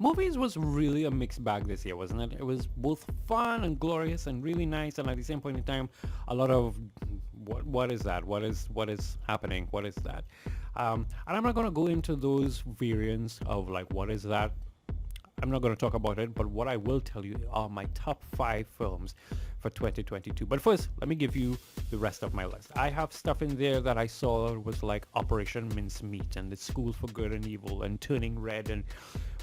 Movies was really a mixed bag this year, wasn't it? It was both fun and glorious and really nice, and at the same point in time, a lot of what is that? What is happening? What is that? And I'm not gonna go into those variants of like what is that. I'm not going to talk about it, but what I will tell you are my top 5 films for 2022. But first, let me give you the rest of my list. I have stuff in there that I saw was like Operation Mincemeat and The School for Good and Evil and Turning Red and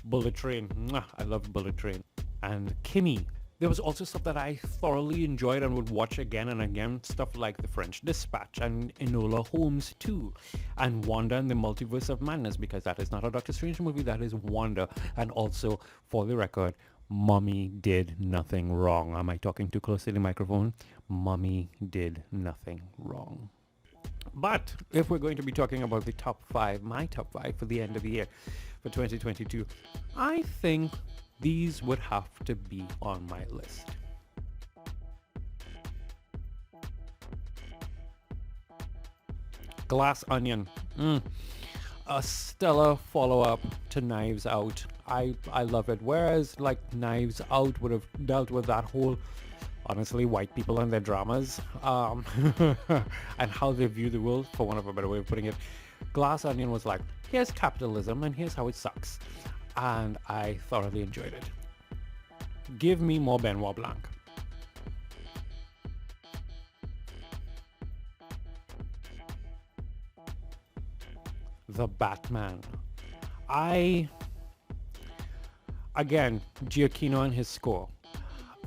Bullet Train. Mwah, I love Bullet Train. And Kimmy. There was also stuff that I thoroughly enjoyed and would watch again and again. Stuff like The French Dispatch and Enola Holmes 2 and Wanda and the Multiverse of Madness, because that is not a Doctor Strange movie, that is Wanda. And also, for the record, Mommy did nothing wrong. Am I talking too close to the microphone? Mommy did nothing wrong. But if we're going to be talking about the top 5, my top 5 for the end of the year for 2022, I think these would have to be on my list. Glass Onion. A stellar follow-up to Knives Out. I love it. Whereas like Knives Out would have dealt with that whole, honestly, white people and their dramas, and how they view the world, for want of a better way of putting it. Glass Onion was like, here's capitalism and here's how it sucks. And I thoroughly enjoyed it. Give me more Benoit Blanc. The Batman. Again, Giacchino and his score.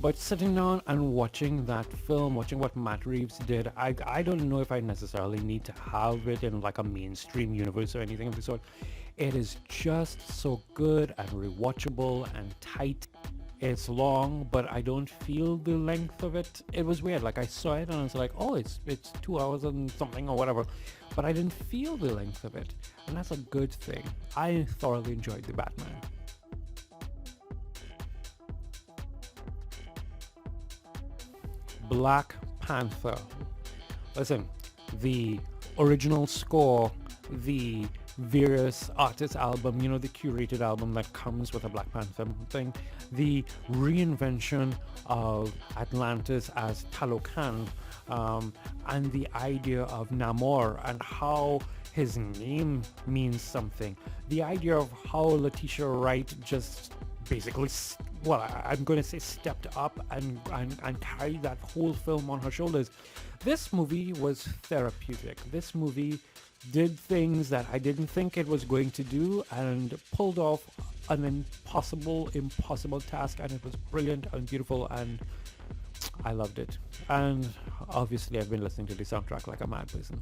But sitting down and watching that film, watching what Matt Reeves did, I don't know if I necessarily need to have it in like a mainstream universe or anything of the sort. It is just so good and rewatchable and tight. It's long, but I don't feel the length of it. It was weird. Like I saw it and I was like, oh, it's 2 hours and something or whatever. But I didn't feel the length of it. And that's a good thing. I thoroughly enjoyed The Batman. Black Panther. Listen, the original score, the various artist album, the curated album that comes with a Black Panther thing, the reinvention of Atlantis as Talocan, and the idea of Namor and how his name means something. The idea of how Letitia Wright just basically, I'm going to say stepped up and carried that whole film on her shoulders. This movie was therapeutic. This movie did things that I didn't think it was going to do and pulled off an impossible task, and it was brilliant and beautiful, and I loved it. And obviously I've been listening to the soundtrack like a mad person.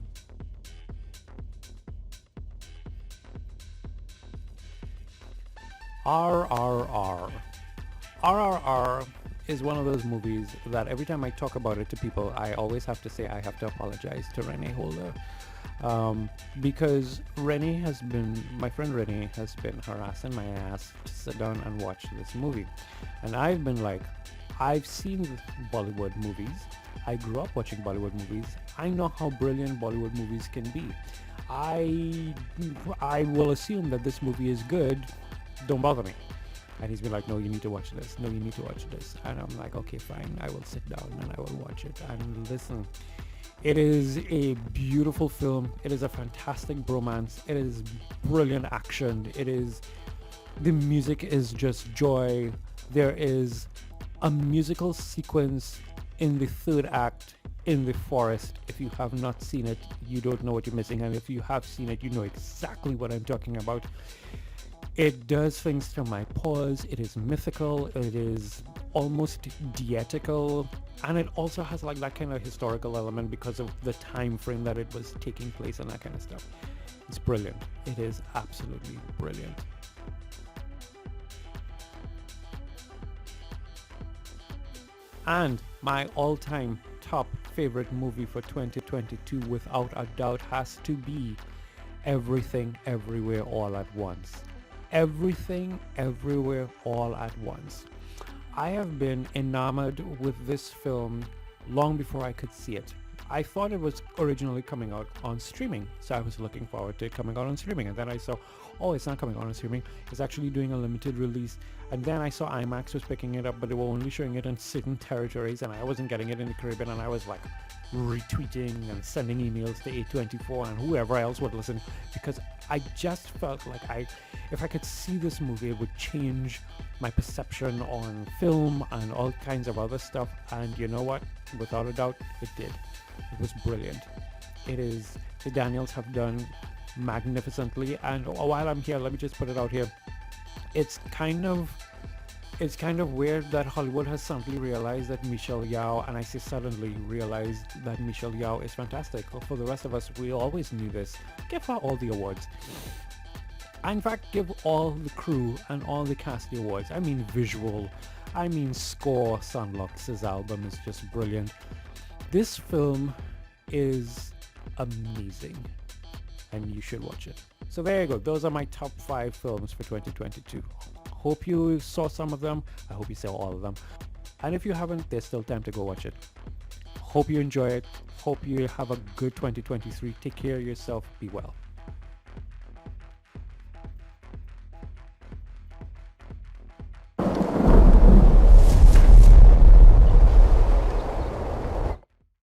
RRR. RRR is one of those movies that every time I talk about it to people, I always have to say I have to apologize to Renee Holder. Because my friend Renee has been harassing my ass to sit down and watch this movie. And I've been like, I've seen Bollywood movies. I grew up watching Bollywood movies. I know how brilliant Bollywood movies can be. I will assume that this movie is good. Don't bother me. And he's been like, no, you need to watch this. No, you need to watch this. And I'm like, okay, fine. I will sit down and I will watch it. And listen, it is a beautiful film. It is a fantastic bromance. It is brilliant action. The music is just joy. There is a musical sequence in the third act in the forest. If you have not seen it, you don't know what you're missing. And if you have seen it, you know exactly what I'm talking about. It does things to my pause. It is mythical. It is almost dietical, and it also has like that kind of historical element because of the time frame that it was taking place and that kind of stuff. It's brilliant. It is absolutely brilliant. And my all-time top favorite movie for 2022 without a doubt has to be Everything Everywhere All at Once. Everything Everywhere All at Once. I have been enamored with this film long before I could see it. I thought it was originally coming out on streaming, so I was looking forward to it coming out on streaming, and then I saw, oh, it's not coming on streaming. It's actually doing a limited release. And then I saw IMAX was picking it up, but they were only showing it in certain territories, and I wasn't getting it in the Caribbean, and I was like retweeting and sending emails to A24 and whoever else would listen, because I just felt like if I could see this movie, it would change my perception on film and all kinds of other stuff. And you know what? Without a doubt, it did. It was brilliant. It is. The Daniels have done magnificently. And while I'm here, let me just put it out here. It's kind of weird that Hollywood has suddenly realized that Michelle Yeoh, and I say suddenly realized that Michelle Yeoh is fantastic. For the rest of us, we always knew this. Give her all the awards. In fact, give all the crew and all the cast the awards. I mean visual, I mean score. Sunlux's album is just brilliant. This film is amazing, and you should watch it. So there you go. Those are my top 5 films for 2022. Hope you saw some of them. I hope you saw all of them. And if you haven't, there's still time to go watch it. Hope you enjoy it. Hope you have a good 2023. Take care of yourself. Be well.